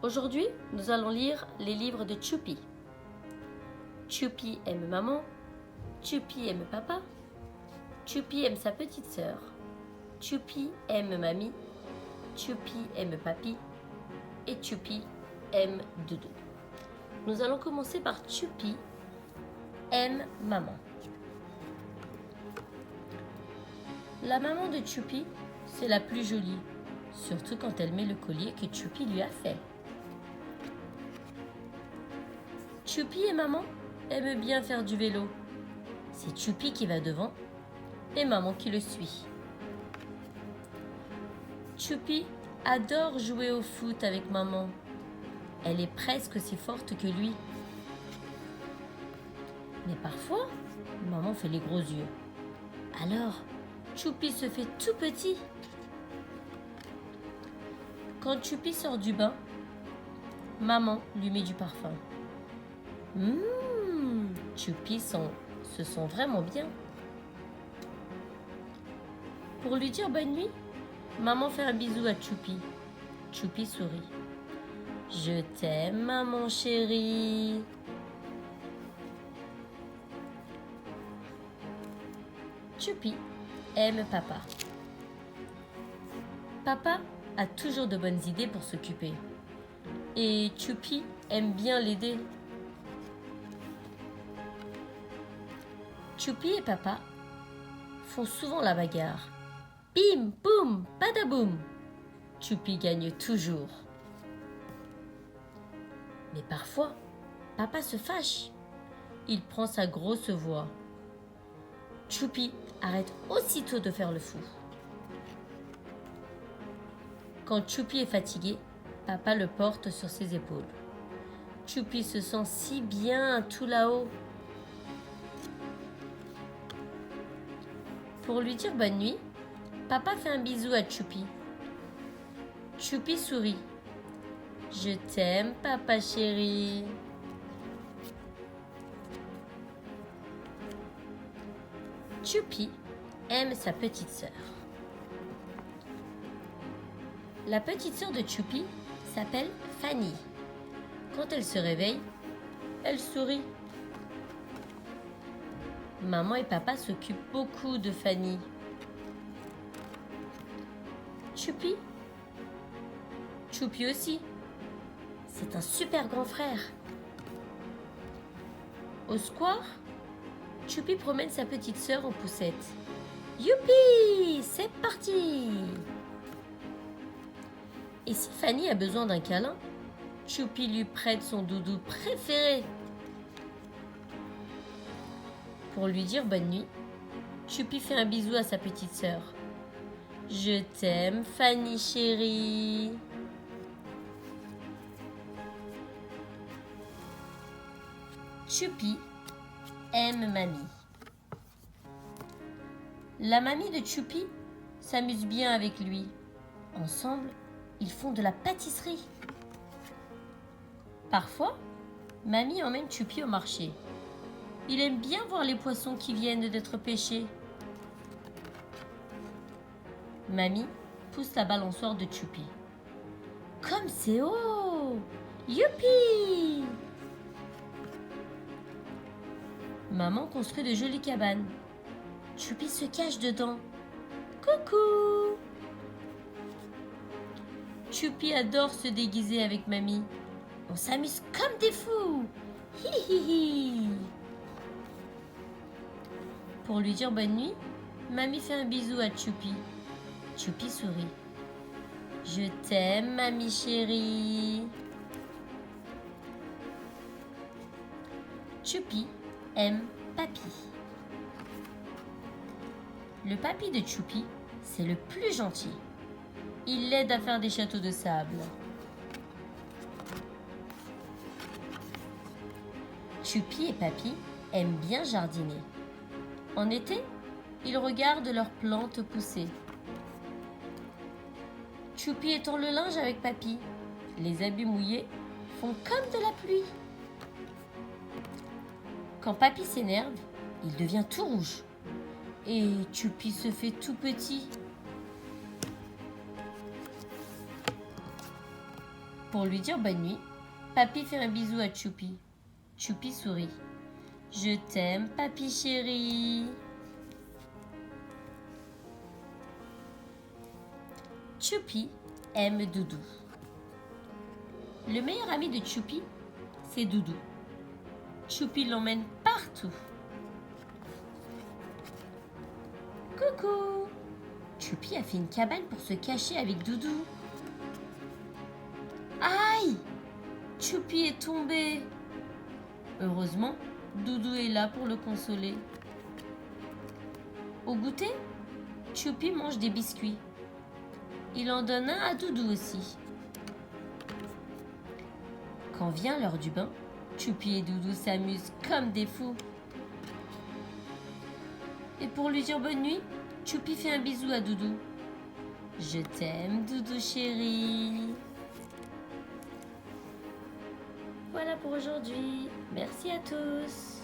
Aujourd'hui, nous allons lire les livres de Choupi. Choupi aime maman, Choupi aime papa, Choupi aime sa petite sœur, Choupi aime mamie, Choupi aime papi et Choupi aime Doudou. Nous allons commencer par Choupi aime maman. La maman de Choupi, c'est la plus jolie, surtout quand elle met le collier que Choupi lui a fait. Choupi et maman aiment bien faire du vélo. C'est Choupi qui va devant et maman qui le suit. Choupi adore jouer au foot avec maman. Elle est presque aussi forte que lui. Mais parfois, maman fait les gros yeux. Alors, Choupi se fait tout petit. Quand Choupi sort du bain, maman lui met du parfum. Choupi se sent vraiment bien. Pour lui dire bonne nuit, maman fait un bisou à Choupi. Choupi sourit. Je t'aime, maman chérie. Choupi aime papa. Papa a toujours de bonnes idées pour s'occuper. Et Choupi aime bien l'aider. Choupi et papa font souvent la bagarre. Bim, boum, badaboum. Choupi gagne toujours. Mais parfois, papa se fâche. Il prend sa grosse voix. Choupi arrête aussitôt de faire le fou. Quand Choupi est fatigué, papa le porte sur ses épaules. Choupi se sent si bien tout là-haut. Pour lui dire bonne nuit, papa fait un bisou à Choupi. Choupi sourit. Je t'aime, papa chéri. Choupi aime sa petite sœur. La petite sœur de Choupi s'appelle Fanny. Quand elle se réveille, elle sourit. Maman et papa s'occupent beaucoup de Fanny. Choupi aussi. C'est un super grand frère. Au square, Choupi promène sa petite sœur en poussette. Youpi, c'est parti! Et si Fanny a besoin d'un câlin, Choupi lui prête son doudou préféré. Pour lui dire bonne nuit, Choupi fait un bisou à sa petite sœur. Je t'aime, Fanny chérie. Choupi aime mamie. La mamie de Choupi s'amuse bien avec lui. Ensemble, ils font de la pâtisserie. Parfois, mamie emmène Choupi au marché. Il aime bien voir les poissons qui viennent d'être pêchés. Mamie pousse la balançoire de Choupi. Comme c'est haut! Youpi! Maman construit de jolies cabanes. Choupi se cache dedans. Coucou! Choupi adore se déguiser avec mamie. On s'amuse comme des fous. Hi hi hi. Pour lui dire bonne nuit, mamie fait un bisou à Choupi. Choupi sourit. Je t'aime, mamie chérie. Choupi aime papi. Le papi de Choupi, c'est le plus gentil. Il l'aide à faire des châteaux de sable. Choupi et papi aiment bien jardiner. En été, ils regardent leurs plantes pousser. Choupi étend le linge avec papi. Les habits mouillés font comme de la pluie. Quand papi s'énerve, il devient tout rouge. Et Choupi se fait tout petit. Pour lui dire bonne nuit, Papy fait un bisou à Choupi. Choupi sourit. Je t'aime, Papy chéri. Choupi aime Doudou. Le meilleur ami de Choupi, c'est Doudou. Choupi l'emmène partout. Coucou! Choupi a fait une cabane pour se cacher avec Doudou. Aïe! Choupi est tombé. Heureusement, Doudou est là pour le consoler. Au goûter, Choupi mange des biscuits. Il en donne un à Doudou aussi. Quand vient l'heure du bain, Choupi et Doudou s'amusent comme des fous. Et pour lui dire bonne nuit, Choupi fait un bisou à Doudou. Je t'aime, Doudou chéri. Voilà pour aujourd'hui. Merci à tous.